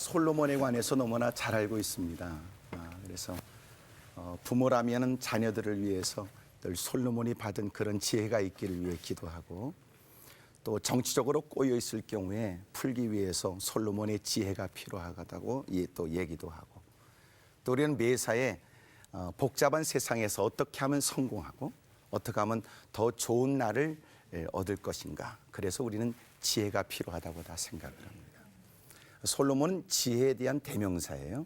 솔로몬에 관해서 너무나 잘 알고 있습니다. 그래서 부모라면 자녀들을 위해서 늘 솔로몬이 받은 그런 지혜가 있기를 위해 기도하고, 또 정치적으로 꼬여 있을 경우에 풀기 위해서 솔로몬의 지혜가 필요하다고 또 얘기도 하고, 또 우리는 매사에 복잡한 세상에서 어떻게 하면 성공하고 어떻게 하면 더 좋은 날을 얻을 것인가, 그래서 우리는 지혜가 필요하다고 다 생각을 합니다. 솔로몬은 지혜에 대한 대명사예요.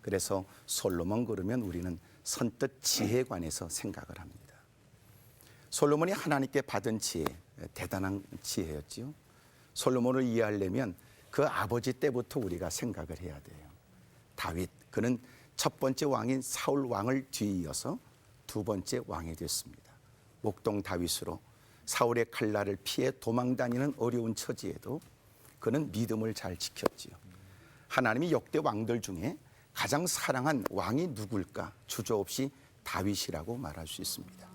그래서 솔로몬 그러면 우리는 선뜻 지혜에 관해서 생각을 합니다. 솔로몬이 하나님께 받은 지혜, 대단한 지혜였지요. 솔로몬을 이해하려면 그 아버지 때부터 우리가 생각을 해야 돼요. 다윗, 그는 첫 번째 왕인 사울 왕을 뒤이어서 두 번째 왕이 됐습니다. 목동 다윗으로 사울의 칼날을 피해 도망다니는 어려운 처지에도 그는 믿음을 잘 지켰지요. 하나님이 역대 왕들 중에 가장 사랑한 왕이 누굴까? 주저없이 다윗이라고 말할 수 있습니다.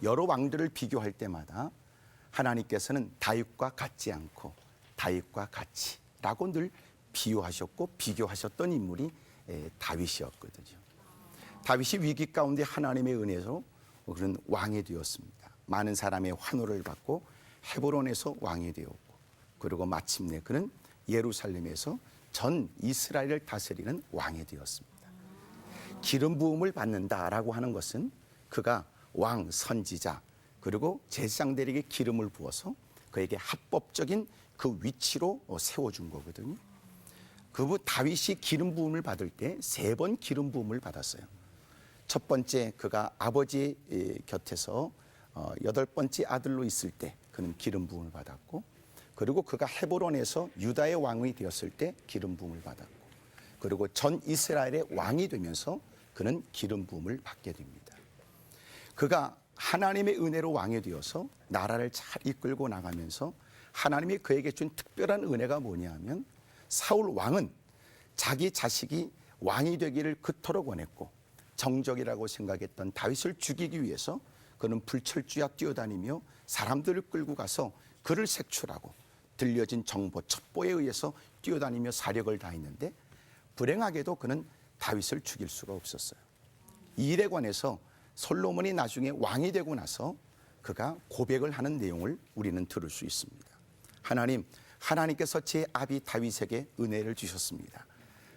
여러 왕들을 비교할 때마다 하나님께서는 다윗과 같지 않고 다윗과 같이라고 늘 비유하셨고 비교하셨던 인물이 다윗이었거든요. 다윗이 위기 가운데 하나님의 은혜로 그런 왕이 되었습니다. 많은 사람의 환호를 받고 헤브론에서 왕이 되었고, 그리고 마침내 그는 예루살렘에서 전 이스라엘을 다스리는 왕이 되었습니다. 기름 부음을 받는다라고 하는 것은 그가 왕, 선지자, 그리고 제사장들에게 기름을 부어서 그에게 합법적인 그 위치로 세워준 거거든요. 그 다윗이 기름 부음을 받을 때 3번 기름 부음을 받았어요. 첫 번째, 그가 아버지 곁에서 8번째 아들로 있을 때 그는 기름 부음을 받았고, 그리고 그가 헤브론에서 유다의 왕이 되었을 때 기름 부음을 받았고, 그리고 전 이스라엘의 왕이 되면서 그는 기름 부음을 받게 됩니다. 그가 하나님의 은혜로 왕이 되어서 나라를 잘 이끌고 나가면서 하나님이 그에게 준 특별한 은혜가 뭐냐면, 사울 왕은 자기 자식이 왕이 되기를 그토록 원했고 정적이라고 생각했던 다윗을 죽이기 위해서 그는 불철주야 뛰어다니며 사람들을 끌고 가서 그를 색출하고 들려진 정보, 첩보에 의해서 뛰어다니며 사력을 다했는데, 불행하게도 그는 다윗을 죽일 수가 없었어요. 이 일에 관해서 솔로몬이 나중에 왕이 되고 나서 그가 고백을 하는 내용을 우리는 들을 수 있습니다. 하나님께서 제 아비 다윗에게 은혜를 주셨습니다.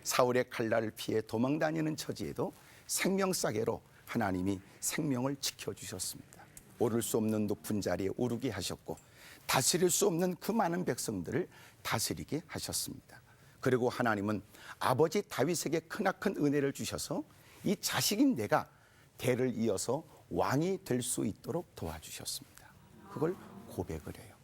사울의 칼날을 피해 도망다니는 처지에도 생명싸개로 하나님이 생명을 지켜주셨습니다. 오를 수 없는 높은 자리에 오르게 하셨고 다스릴 수 없는 그 많은 백성들을 다스리게 하셨습니다. 그리고 하나님은 아버지 다윗에게 크나큰 은혜를 주셔서 이 자식인 내가 대를 이어서 왕이 될 수 있도록 도와주셨습니다. 그걸 고백을 해요.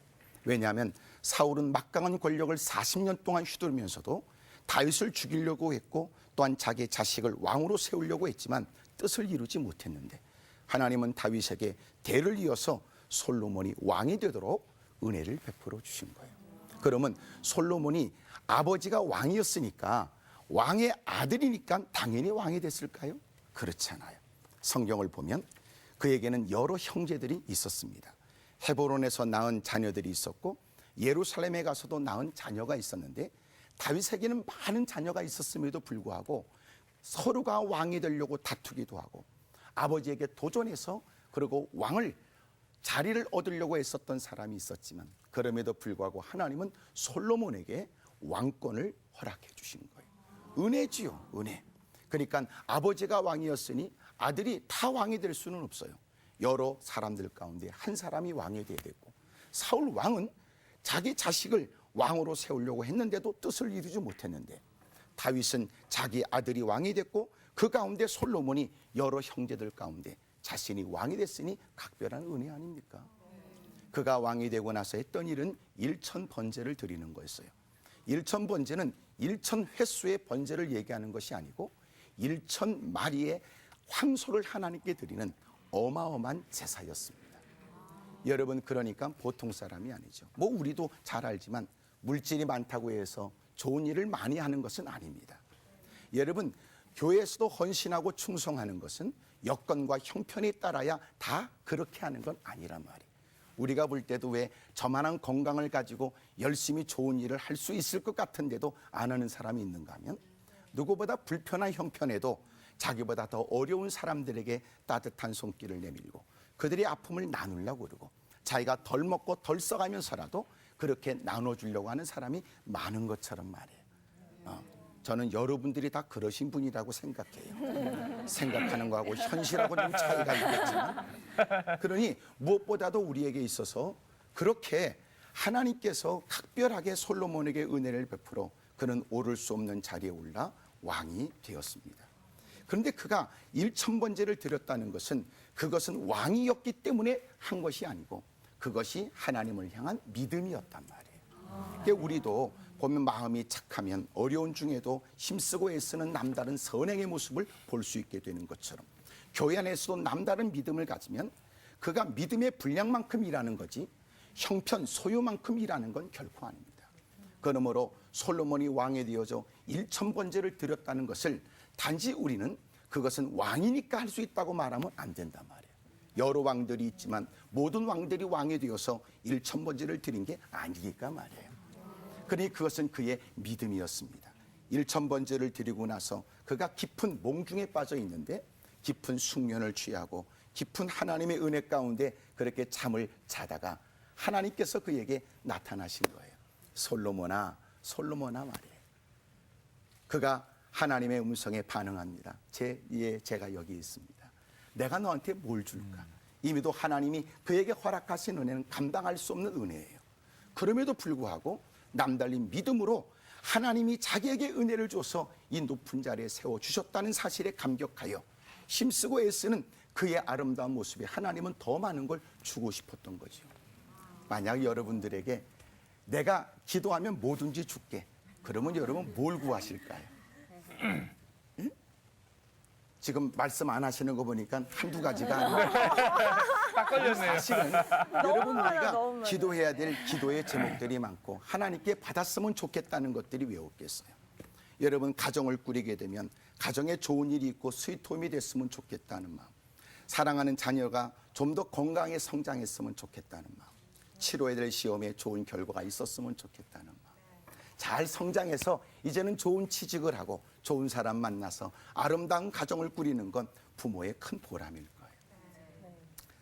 왜냐하면 사울은 막강한 권력을 40년 동안 휘두르면서도 다윗을 죽이려고 했고, 또한 자기 자식을 왕으로 세우려고 했지만 뜻을 이루지 못했는데, 하나님은 다윗에게 대를 이어서 솔로몬이 왕이 되도록 은혜를 베풀어 주신 거예요. 그러면 솔로몬이 아버지가 왕이었으니까 왕의 아들이니까 당연히 왕이 됐을까요? 그렇지 않아요. 성경을 보면 그에게는 여러 형제들이 있었습니다. 헤브론에서 낳은 자녀들이 있었고 예루살렘에 가서도 낳은 자녀가 있었는데, 다윗에게는 많은 자녀가 있었음에도 불구하고 서로가 왕이 되려고 다투기도 하고 아버지에게 도전해서 그리고 왕을 자리를 얻으려고 했었던 사람이 있었지만, 그럼에도 불구하고 하나님은 솔로몬에게 왕권을 허락해 주신 거예요. 은혜지요, 은혜. 그러니까 아버지가 왕이었으니 아들이 다 왕이 될 수는 없어요. 여러 사람들 가운데 한 사람이 왕이 되어야 되고, 사울 왕은 자기 자식을 왕으로 세우려고 했는데도 뜻을 이루지 못했는데, 다윗은 자기 아들이 왕이 됐고 그 가운데 솔로몬이 여러 형제들 가운데 자신이 왕이 됐으니 각별한 은혜 아닙니까? 그가 왕이 되고 나서 했던 일은 1000 번제를 드리는 거였어요. 1000 번제는 1000 횟수의 번제를 얘기하는 것이 아니고 1000 마리의 황소를 하나님께 드리는 어마어마한 제사였습니다. 여러분, 그러니까 보통 사람이 아니죠. 뭐 우리도 잘 알지만 물질이 많다고 해서 좋은 일을 많이 하는 것은 아닙니다. 여러분, 교회에서도 헌신하고 충성하는 것은 여건과 형편에 따라야 다 그렇게 하는 건 아니란 말이에요. 우리가 볼 때도 왜 저만한 건강을 가지고 열심히 좋은 일을 할 수 있을 것 같은데도 안 하는 사람이 있는가 하면 누구보다 불편한 형편에도 자기보다 더 어려운 사람들에게 따뜻한 손길을 내밀고 그들의 아픔을 나누려고 그러고 자기가 덜 먹고 덜 써가면서라도 그렇게 나눠주려고 하는 사람이 많은 것처럼 말이에요. 저는 여러분들이 다 그러신 분이라고 생각해요. 생각하는 거하고 현실하고 좀 차이가 있겠지만 그러니 무엇보다도 우리에게 있어서 그렇게 하나님께서 각별하게 솔로몬에게 은혜를 베풀어 그는 오를 수 없는 자리에 올라 왕이 되었습니다. 그런데 그가 1,000번제를 드렸다는 것은 그것은 왕이었기 때문에 한 것이 아니고 그것이 하나님을 향한 믿음이었단 말이에요. 그러니까 우리도 보면 마음이 착하면 어려운 중에도 힘쓰고 애쓰는 남다른 선행의 모습을 볼 수 있게 되는 것처럼 교회 안에서도 남다른 믿음을 가지면 그가 믿음의 분량만큼 일하는 거지 형편 소유만큼 일하는 건 결코 아닙니다. 그러므로 솔로몬이 왕이 되어져 1,000번제를 드렸다는 것을 단지 우리는 그것은 왕이니까 할 수 있다고 말하면 안 된단 말이에요. 여러 왕들이 있지만 모든 왕들이 왕이 되어서 1,000번제를 드린 게 아니니까 말이에요. 그러니 그것은 그의 믿음이었습니다. 1,000번제를 드리고 나서 그가 깊은 몽중에 빠져 있는데 깊은 숙면을 취하고 깊은 하나님의 은혜 가운데 그렇게 잠을 자다가 하나님께서 그에게 나타나신 거예요. 솔로몬아, 솔로몬아 말이에요. 그가 하나님의 음성에 반응합니다. 제가 여기 있습니다. 내가 너한테 뭘 줄까? 이미도 하나님이 그에게 허락하신 은혜는 감당할 수 없는 은혜예요. 그럼에도 불구하고 남달린 믿음으로 하나님이 자기에게 은혜를 줘서 이 높은 자리에 세워주셨다는 사실에 감격하여 힘쓰고 애쓰는 그의 아름다운 모습에 하나님은 더 많은 걸 주고 싶었던 거죠. 만약 여러분들에게 내가 기도하면 뭐든지 줄게. 그러면 여러분 뭘 구하실까요? 응? 지금 말씀 안 하시는 거 보니까 한두 가지가 아니라 딱 걸렸네요. 사실은 여러분 우리가 너무 많아요. 기도해야 될 기도의 제목들이 많고 하나님께 받았으면 좋겠다는 것들이 왜 없겠어요? 여러분 가정을 꾸리게 되면 가정에 좋은 일이 있고 스위트홈이 됐으면 좋겠다는 마음, 사랑하는 자녀가 좀 더 건강하게 성장했으면 좋겠다는 마음, 치러야 될 시험에 좋은 결과가 있었으면 좋겠다는 마음, 잘 성장해서 이제는 좋은 취직을 하고 좋은 사람 만나서 아름다운 가정을 꾸리는 건 부모의 큰 보람일 거예요.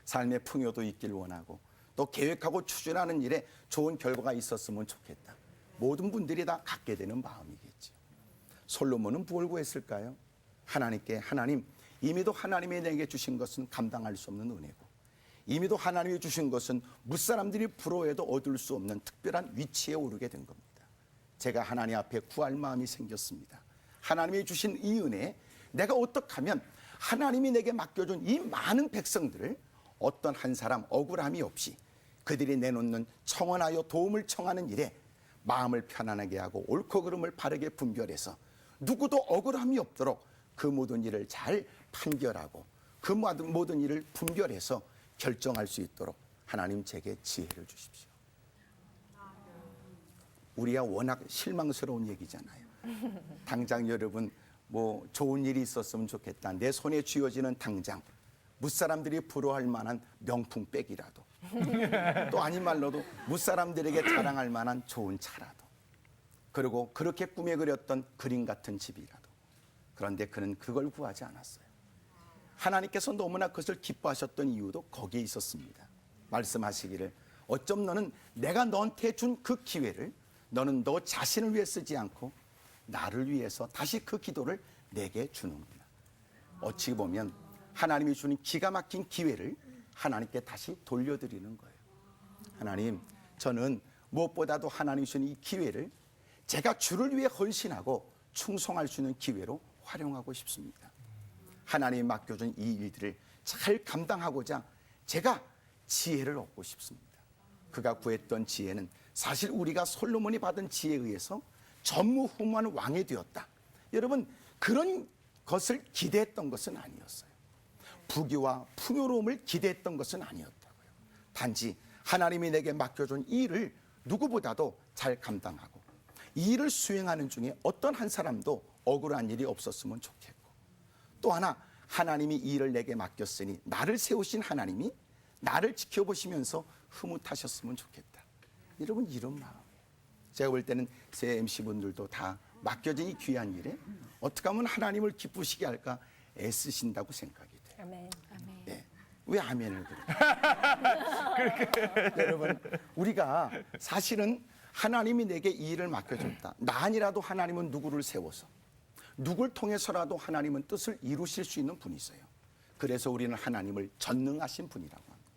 삶의 풍요도 있길 원하고 또 계획하고 추진하는 일에 좋은 결과가 있었으면 좋겠다. 모든 분들이 다 갖게 되는 마음이겠죠. 솔로몬은 뭘 구했을까요? 하나님께 하나님, 이미도 하나님이 내게 주신 것은 감당할 수 없는 은혜고 이미도 하나님이 주신 것은 무사람들이 부러워해도 얻을 수 없는 특별한 위치에 오르게 된 겁니다. 제가 하나님 앞에 구할 마음이 생겼습니다. 하나님이 주신 이 은혜에 내가 어떻게 하면 하나님이 내게 맡겨준 이 많은 백성들을 어떤 한 사람 억울함이 없이 그들이 내놓는 청원하여 도움을 청하는 일에 마음을 편안하게 하고 옳고 그름을 바르게 분별해서 누구도 억울함이 없도록 그 모든 일을 잘 판결하고 그 모든 일을 분별해서 결정할 수 있도록 하나님 제게 지혜를 주십시오. 우리야 워낙 실망스러운 얘기잖아요. 당장 여러분 뭐 좋은 일이 있었으면 좋겠다. 내 손에 쥐어지는 당장 무사람들이 부러워할 만한 명품 백이라도 또 아닌 말로도 무사람들에게 자랑할 만한 좋은 차라도 그리고 그렇게 꿈에 그렸던 그림 같은 집이라도 그런데 그는 그걸 구하지 않았어요. 하나님께서 너무나 그것을 기뻐하셨던 이유도 거기에 있었습니다. 말씀하시기를 어쩜 너는 내가 너한테 준 그 기회를 너는 너 자신을 위해 쓰지 않고 나를 위해서 다시 그 기도를 내게 주는구나. 어찌 보면 하나님이 주는 기가 막힌 기회를 하나님께 다시 돌려드리는 거예요. 하나님, 저는 무엇보다도 하나님이 주는 이 기회를 제가 주를 위해 헌신하고 충성할 수 있는 기회로 활용하고 싶습니다. 하나님이 맡겨준 이 일들을 잘 감당하고자 제가 지혜를 얻고 싶습니다. 그가 구했던 지혜는 사실 우리가 솔로몬이 받은 지혜에 의해서 전무후무한 왕이 되었다. 여러분 그런 것을 기대했던 것은 아니었어요. 부귀와 풍요로움을 기대했던 것은 아니었다고요. 단지 하나님이 내게 맡겨준 이 일을 누구보다도 잘 감당하고 이 일을 수행하는 중에 어떤 한 사람도 억울한 일이 없었으면 좋겠고 또 하나 하나님이 이 일을 내게 맡겼으니 나를 세우신 하나님이 나를 지켜보시면서 흐뭇하셨으면 좋겠다. 여러분 이런 마음. 제가 볼 때는 제 MC분들도 다 맡겨진 이 귀한 일에 어떻게 하면 하나님을 기쁘시게 할까 애쓰신다고 생각이 돼요. 아멘. 네. 왜 아멘을 그래요? 여러분 우리가 사실은 하나님이 내게 이 일을 맡겨줬다. 나 아니라도 하나님은 누구를 세워서 누굴 통해서라도 하나님은 뜻을 이루실 수 있는 분이세요. 그래서 우리는 하나님을 전능하신 분이라고 합니다.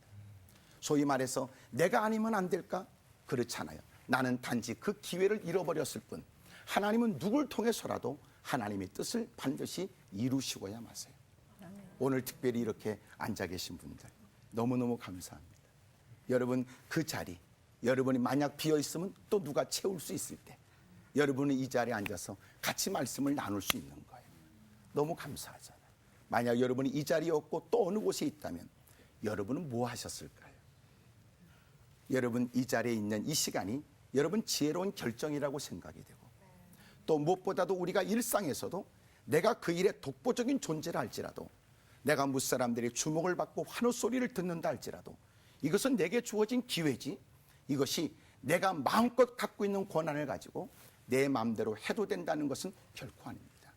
소위 말해서 내가 아니면 안 될까? 그렇잖아요. 나는 단지 그 기회를 잃어버렸을 뿐 하나님은 누굴 통해서라도 하나님의 뜻을 반드시 이루시고야 마세요. 오늘 특별히 이렇게 앉아 계신 분들 너무너무 감사합니다. 여러분 그 자리 여러분이 만약 비어 있으면 또 누가 채울 수 있을 때 여러분은 이 자리에 앉아서 같이 말씀을 나눌 수 있는 거예요. 너무 감사하잖아요. 만약 여러분이 이 자리에 없고 또 어느 곳에 있다면 여러분은 뭐 하셨을까요? 여러분 이 자리에 있는 이 시간이 여러분 지혜로운 결정이라고 생각이 되고 또 무엇보다도 우리가 일상에서도 내가 그 일의 독보적인 존재라 할지라도 내가 무사람들의 주목을 받고 환호 소리를 듣는다 할지라도 이것은 내게 주어진 기회지 이것이 내가 마음껏 갖고 있는 권한을 가지고 내 마음대로 해도 된다는 것은 결코 아닙니다.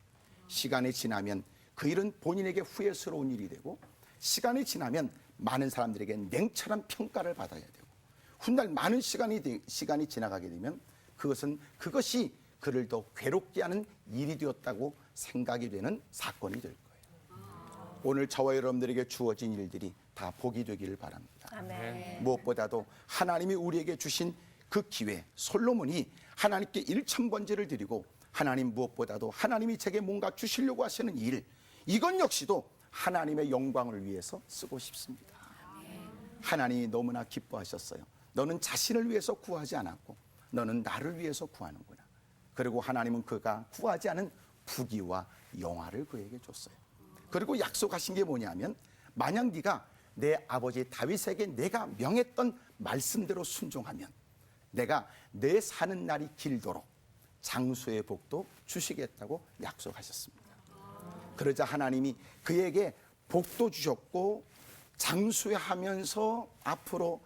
시간이 지나면 그 일은 본인에게 후회스러운 일이 되고 시간이 지나면 많은 사람들에게 냉철한 평가를 받아야 되고 훗날 많은 시간이 지나가게 되면 그것이 그를 더 괴롭게 하는 일이 되었다고 생각이 되는 사건이 될 거예요. 오늘 저와 여러분들에게 주어진 일들이 다 복이 되기를 바랍니다. 아멘. 무엇보다도 하나님이 우리에게 주신 그 기회 솔로몬이 하나님께 1000번제를 드리고 하나님 무엇보다도 하나님이 제게 뭔가 주시려고 하시는 일 이건 역시도 하나님의 영광을 위해서 쓰고 싶습니다. 하나님이 너무나 기뻐하셨어요. 너는 자신을 위해서 구하지 않았고 너는 나를 위해서 구하는구나. 그리고 하나님은 그가 구하지 않은 부귀와 영화를 그에게 줬어요. 그리고 약속하신 게 뭐냐면 만약 네가 내 아버지 다윗에게 내가 명했던 말씀대로 순종하면 내가 내 사는 날이 길도록 장수의 복도 주시겠다고 약속하셨습니다. 그러자 하나님이 그에게 복도 주셨고 장수하면서 앞으로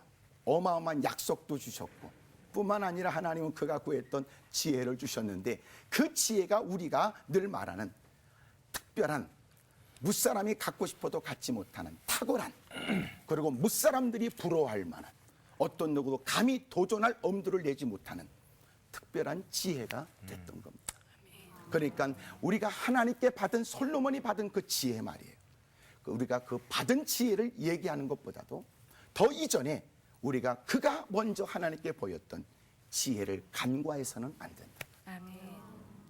어마어마한 약속도 주셨고 뿐만 아니라 하나님은 그가 구했던 지혜를 주셨는데 그 지혜가 우리가 늘 말하는 특별한 무사람이 갖고 싶어도 갖지 못하는 탁월한 그리고 무사람들이 부러워할 만한 어떤 누구도 감히 도전할 엄두를 내지 못하는 특별한 지혜가 됐던 겁니다. 그러니까 우리가 하나님께 받은 솔로몬이 받은 그 지혜 말이에요. 우리가 그 받은 지혜를 얘기하는 것보다도 더 이전에 우리가 그가 먼저 하나님께 보였던 지혜를 간과해서는 안 된다. 아멘.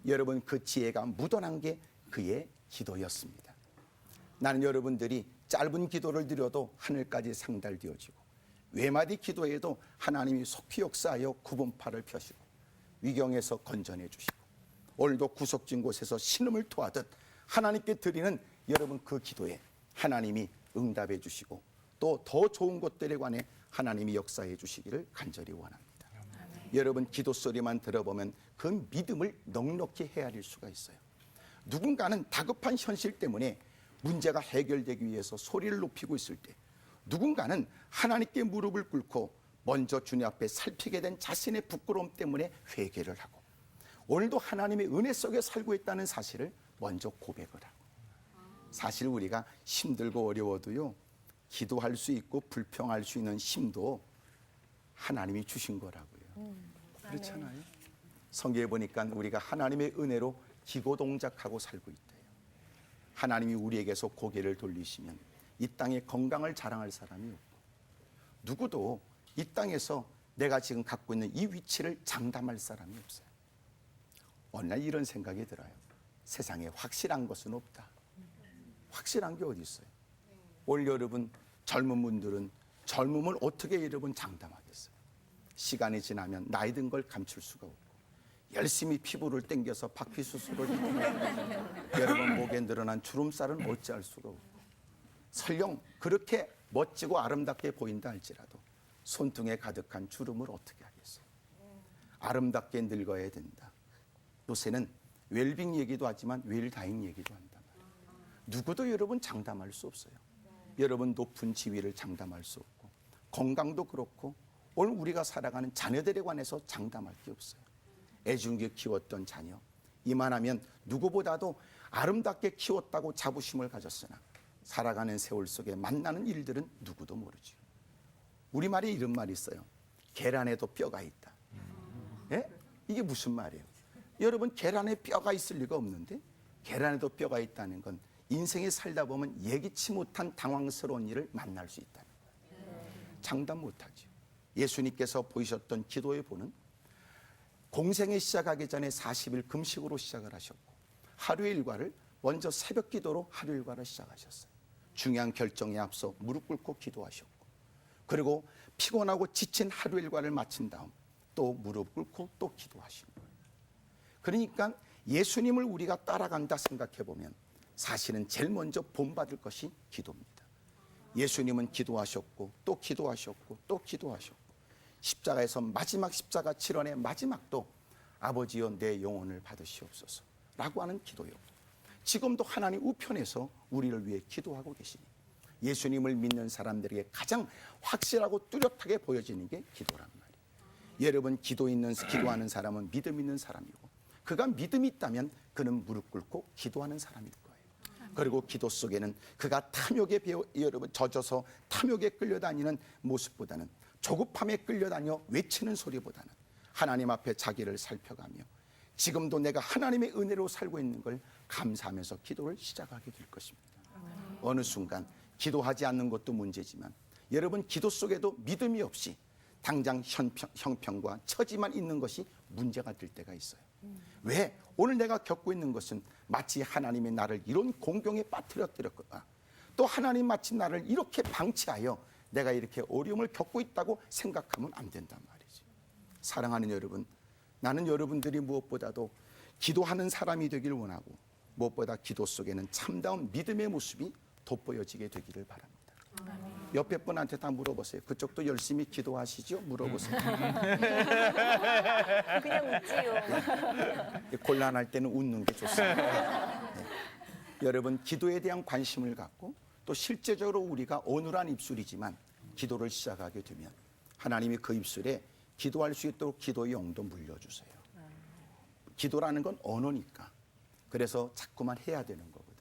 여러분 그 지혜가 묻어난 게 그의 기도였습니다. 나는 여러분들이 짧은 기도를 드려도 하늘까지 상달되어지고 외마디 기도에도 하나님이 속히 역사하여 구분파를 펴시고 위경에서 건져내 주시고 오늘도 구석진 곳에서 신음을 토하듯 하나님께 드리는 여러분 그 기도에 하나님이 응답해 주시고 또 더 좋은 것들에 관해 하나님이 역사해 주시기를 간절히 원합니다. 여러분 기도 소리만 들어보면 그 믿음을 넉넉히 헤아릴 수가 있어요. 누군가는 다급한 현실 때문에 문제가 해결되기 위해서 소리를 높이고 있을 때 누군가는 하나님께 무릎을 꿇고 먼저 주님 앞에 살피게 된 자신의 부끄러움 때문에 회개를 하고 오늘도 하나님의 은혜 속에 살고 있다는 사실을 먼저 고백을 하고 사실 우리가 힘들고 어려워도요 기도할 수 있고 불평할 수 있는 힘도 하나님이 주신 거라고요. 그렇잖아요. 성경에 보니까 우리가 하나님의 은혜로 기고동작하고 살고 있대요. 하나님이 우리에게서 고개를 돌리시면 이 땅에 건강을 자랑할 사람이 없고 누구도 이 땅에서 내가 지금 갖고 있는 이 위치를 장담할 사람이 없어요. 어느 날 이런 생각이 들어요. 세상에 확실한 것은 없다. 확실한 게 어디 있어요? 올 여러분 젊은 분들은 젊음을 어떻게 여러분 장담하겠어요? 시간이 지나면 나이 든 걸 감출 수가 없고 열심히 피부를 당겨서 박피 수술을 해도 여러분 목에 늘어난 주름살은 어찌할 수가 없고 설령 그렇게 멋지고 아름답게 보인다 할지라도 손등에 가득한 주름을 어떻게 하겠어요? 아름답게 늙어야 된다. 요새는 웰빙 얘기도 하지만 웰다잉 얘기도 한단 말이에요. 누구도 여러분 장담할 수 없어요. 여러분 높은 지위를 장담할 수 없고 건강도 그렇고 오늘 우리가 살아가는 자녀들에 관해서 장담할 게 없어요. 애중게 키웠던 자녀, 이만하면 누구보다도 아름답게 키웠다고 자부심을 가졌으나 살아가는 세월 속에 만나는 일들은 누구도 모르죠. 우리말에 이런 말이 있어요. 계란에도 뼈가 있다. 예? 이게 무슨 말이에요? 여러분, 계란에 뼈가 있을 리가 없는데 계란에도 뼈가 있다는 건 인생에 살다 보면 예기치 못한 당황스러운 일을 만날 수 있다는 거예요. 장담 못하죠. 예수님께서 보이셨던 기도의 본은 공생에 시작하기 전에 40일 금식으로 시작을 하셨고 하루의 일과를 먼저 새벽 기도로 하루 일과를 시작하셨어요. 중요한 결정에 앞서 무릎 꿇고 기도하셨고 그리고 피곤하고 지친 하루 일과를 마친 다음 또 무릎 꿇고 또 기도하신 거예요. 그러니까 예수님을 우리가 따라간다 생각해 보면 사실은 제일 먼저 본받을 것이 기도입니다. 예수님은 기도하셨고 또 기도하셨고 또 기도하셨고 십자가에서 마지막 십자가 질원의 마지막도 아버지여 내 영혼을 받으시옵소서 라고 하는 기도요. 지금도 하나님 우편에서 우리를 위해 기도하고 계시니 예수님을 믿는 사람들에게 가장 확실하고 뚜렷하게 보여지는 게 기도란 말이에요. 여러분, 기도하는 사람은 믿음 있는 사람이고 그가 믿음이 있다면 그는 무릎 꿇고 기도하는 사람일 거예요. 그리고 기도 속에는 그가 탐욕에 여러분 젖어서 탐욕에 끌려다니는 모습보다는 조급함에 끌려다녀 외치는 소리보다는 하나님 앞에 자기를 살펴가며 지금도 내가 하나님의 은혜로 살고 있는 걸 감사하면서 기도를 시작하게 될 것입니다. 어느 순간 기도하지 않는 것도 문제지만 여러분, 기도 속에도 믿음이 없이 당장 형편과 처지만 있는 것이 문제가 될 때가 있어요. 왜? 오늘 내가 겪고 있는 것은 마치 하나님이 나를 이런 공경에 빠뜨렸거나 또 하나님 마치 나를 이렇게 방치하여 내가 이렇게 어려움을 겪고 있다고 생각하면 안 된단 말이지. 사랑하는 여러분, 나는 여러분들이 무엇보다도 기도하는 사람이 되길 원하고 무엇보다 기도 속에는 참다운 믿음의 모습이 돋보여지게 되기를 바랍니다. 옆에 분한테 다 물어보세요. 그쪽도 열심히 기도하시죠? 물어보세요. 그냥 웃지요. 곤란할 때는 웃는 게 좋습니다. 네. 여러분, 기도에 대한 관심을 갖고 또 실제적으로 우리가 어눌한 입술이지만 기도를 시작하게 되면 하나님이 그 입술에 기도할 수 있도록 기도의 영도 물려주세요. 기도라는 건 언어니까. 그래서 자꾸만 해야 되는 거거든요.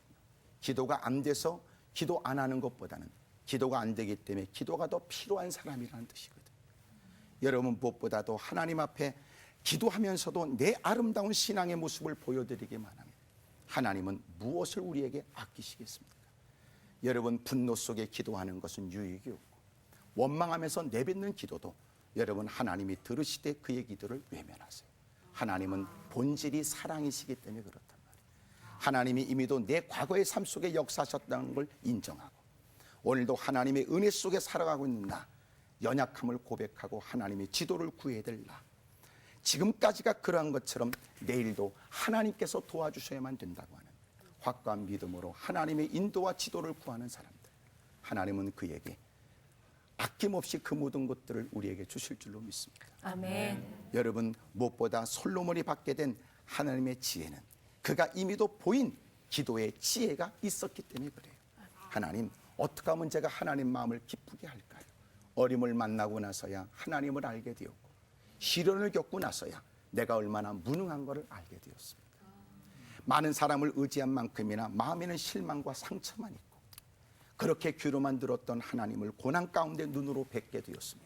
기도가 안 돼서 기도 안 하는 것보다는 기도가 안 되기 때문에 기도가 더 필요한 사람이라는 뜻이거든요. 여러분, 무엇보다도 하나님 앞에 기도하면서도 내 아름다운 신앙의 모습을 보여드리기만 하면 하나님은 무엇을 우리에게 아끼시겠습니까? 여러분, 분노 속에 기도하는 것은 유익이 없고 원망하면서 내뱉는 기도도 여러분 하나님이 들으시되 그의 기도를 외면하세요. 하나님은 본질이 사랑이시기 때문에 그렇단 말이에요. 하나님이 이미도 내 과거의 삶 속에 역사하셨다는 걸 인정하고 오늘도 하나님의 은혜 속에 살아가고 있는 나, 연약함을 고백하고 하나님의 지도를 구해야 될 나, 지금까지가 그러한 것처럼 내일도 하나님께서 도와주셔야만 된다고 하는 확고한 믿음으로 하나님의 인도와 지도를 구하는 사람들, 하나님은 그에게 아낌없이 그 모든 것들을 우리에게 주실 줄로 믿습니다. 아멘. 여러분, 무엇보다 솔로몬이 받게 된 하나님의 지혜는 그가 이미도 보인 기도의 지혜가 있었기 때문에 그래요. 하나님, 어떻게 하면 제가 하나님 마음을 기쁘게 할까요? 어림을 만나고 나서야 하나님을 알게 되었고 시련을 겪고 나서야 내가 얼마나 무능한 것을 알게 되었습니다. 많은 사람을 의지한 만큼이나 마음에는 실망과 상처만 있고 그렇게 귀로만 들었던 하나님을 고난 가운데 눈으로 뵙게 되었으며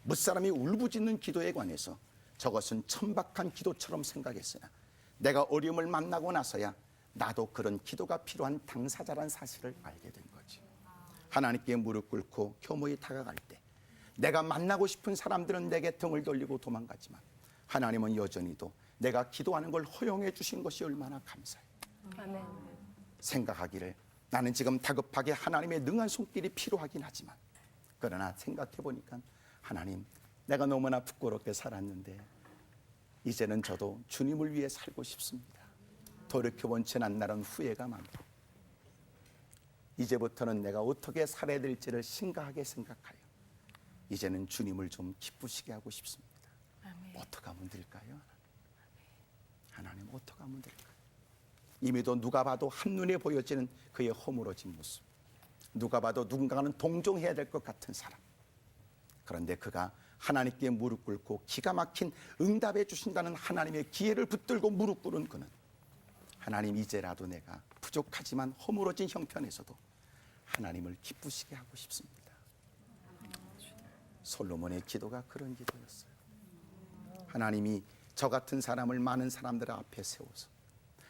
무사람이 울부짖는 기도에 관해서 저것은 천박한 기도처럼 생각했으나 내가 어려움을 만나고 나서야 나도 그런 기도가 필요한 당사자란 사실을 알게 된 거지. 하나님께 무릎 꿇고 겸허히 다가갈 때 내가 만나고 싶은 사람들은 내게 등을 돌리고 도망가지만 하나님은 여전히도 내가 기도하는 걸 허용해 주신 것이 얼마나 감사해요. 아멘. 생각하기를 나는 지금 다급하게 하나님의 능한 손길이 필요하긴 하지만 그러나 생각해 보니까 하나님, 내가 너무나 부끄럽게 살았는데 이제는 저도 주님을 위해 살고 싶습니다. 돌이켜본 지난 날은 후회가 많고 이제부터는 내가 어떻게 살아야 될지를 심각하게 생각하여 이제는 주님을 좀 기쁘시게 하고 싶습니다. 아멘. 어떻게 하면 될까요? 하나님, 어떻게 하면 될까요? 이미도 누가 봐도 한눈에 보여지는 그의 허물어진 모습, 누가 봐도 누군가는 동정해야 될 것 같은 사람, 그런데 그가 하나님께 무릎 꿇고 기가 막힌 응답해 주신다는 하나님의 기회를 붙들고 무릎 꿇은 그는 하나님, 이제라도 내가 부족하지만 허물어진 형편에서도 하나님을 기쁘시게 하고 싶습니다. 솔로몬의 기도가 그런 기도였어요. 하나님이 저 같은 사람을 많은 사람들 앞에 세워서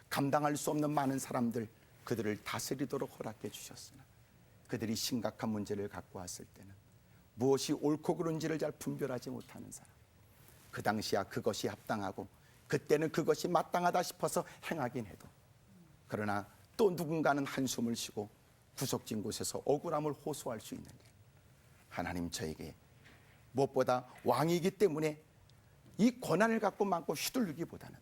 감당할 수 없는 많은 사람들, 그들을 다스리도록 허락해 주셨으나 그들이 심각한 문제를 갖고 왔을 때는 무엇이 옳고 그른지를 잘 분별하지 못하는 사람, 그 당시야 그것이 합당하고 그때는 그것이 마땅하다 싶어서 행하긴 해도, 그러나 또 누군가는 한숨을 쉬고 구석진 곳에서 억울함을 호소할 수 있는 게, 하나님, 저에게 무엇보다 왕이기 때문에 이 권한을 갖고 많고 휘둘리기보다는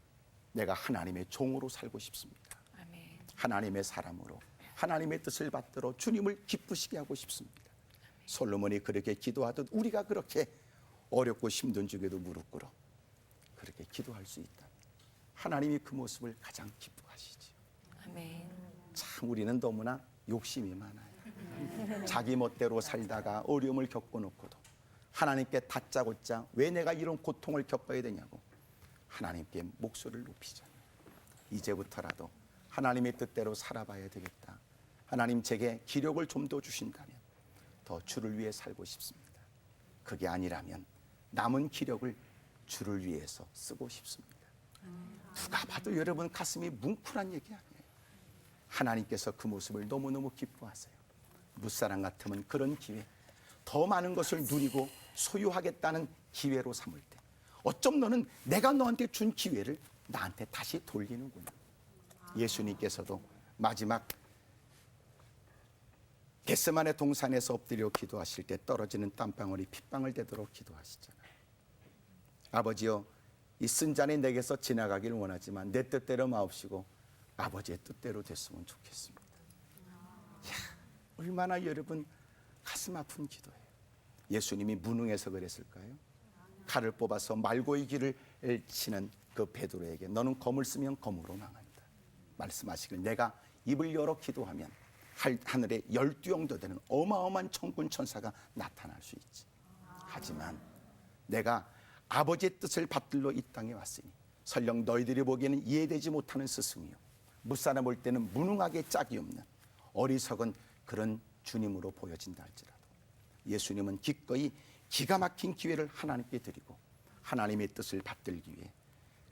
내가 하나님의 종으로 살고 싶습니다. 아멘. 하나님의 사람으로 하나님의 뜻을 받들어 주님을 기쁘시게 하고 싶습니다. 솔로몬이 그렇게 기도하듯 우리가 그렇게 어렵고 힘든 중에도 무릎 꿇어 그렇게 기도할 수 있다. 하나님이 그 모습을 가장 기뻐하시지. 아멘. 참 우리는 너무나 욕심이 많아요. 자기 멋대로 살다가 어려움을 겪어놓고도 하나님께 다짜고짜 왜 내가 이런 고통을 겪어야 되냐고 하나님께 목소리를 높이잖아요. 이제부터라도 하나님의 뜻대로 살아봐야 되겠다. 하나님, 제게 기력을 좀 더 주신다면 더 주를 위해 살고 싶습니다. 그게 아니라면 남은 기력을 주를 위해서 쓰고 싶습니다. 누가 봐도 여러분 가슴이 뭉클한 얘기 아니에요. 하나님께서 그 모습을 너무너무 기뻐하세요. 무사람 같으면 그런 기회, 더 많은 것을 누리고 소유하겠다는 기회로 삼을 때, 어쩜 너는 내가 너한테 준 기회를 나한테 다시 돌리는구나. 예수님께서도 마지막 겟세마네 동산에서 엎드려 기도하실 때 떨어지는 땀방울이 핏방울 되도록 기도하시잖아요. 아버지여, 이 쓴 잔이 내게서 지나가기를 원하지만 내 뜻대로 마옵시고 아버지의 뜻대로 됐으면 좋겠습니다. 이야, 얼마나 여러분 가슴 아픈 기도예요. 예수님이 무능해서 그랬을까요? 칼을 뽑아서 말고의 길을 치는 그 베드로에게 너는 검을 쓰면 검으로 망한다 말씀하시길, 내가 입을 열어 기도하면 하늘에 12영도 되는 어마어마한 천군 천사가 나타날 수 있지. 하지만 내가 아버지의 뜻을 받들러 이 땅에 왔으니 설령 너희들이 보기에는 이해되지 못하는 스승이요, 무사람 볼 때는 무능하게 짝이 없는 어리석은 그런 주님으로 보여진다 할지라도 예수님은 기꺼이 기가 막힌 기회를 하나님께 드리고 하나님의 뜻을 받들기 위해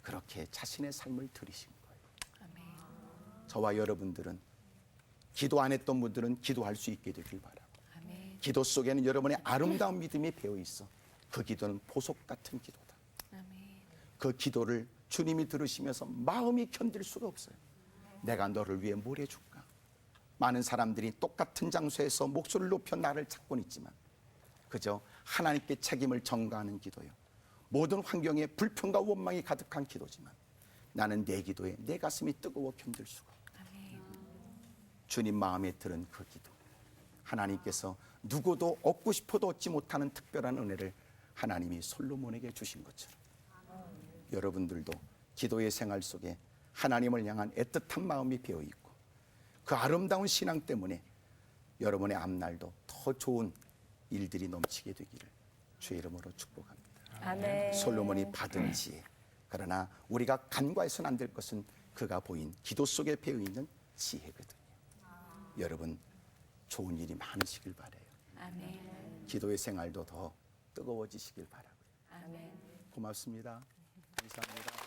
그렇게 자신의 삶을 들이신 거예요. 아멘. 저와 여러분들은, 기도 안 했던 분들은 기도할 수 있게 되길 바라고, 아멘. 기도 속에는 여러분의 아름다운 믿음이 배어 있어 그 기도는 보석 같은 기도다. 아멘. 그 기도를 주님이 들으시면서 마음이 견딜 수가 없어요. 내가 너를 위해 뭘 해줄까? 많은 사람들이 똑같은 장소에서 목소리를 높여 나를 찾곤 있지만 그저 하나님께 책임을 전가하는 기도요, 모든 환경에 불평과 원망이 가득한 기도지만 나는 내 기도에 내 가슴이 뜨거워 견딜 수가 없다. 아멘. 주님 마음에 들은 그 기도, 하나님께서 누구도 얻고 싶어도 얻지 못하는 특별한 은혜를 하나님이 솔로몬에게 주신 것처럼 여러분들도 기도의 생활 속에 하나님을 향한 애틋한 마음이 배어 있고 그 아름다운 신앙 때문에 여러분의 앞날도 더 좋은 일들이 넘치게 되기를 주의 이름으로 축복합니다. 아멘. 솔로몬이 받은 지혜, 그러나 우리가 간과해서는 안 될 것은 그가 보인 기도 속에 배어 있는 지혜거든요. 여러분 좋은 일이 많으시길 바라요. 아멘. 기도의 생활도 더 뜨거워지시길 바라고요. 아멘. 고맙습니다. 감사합니다.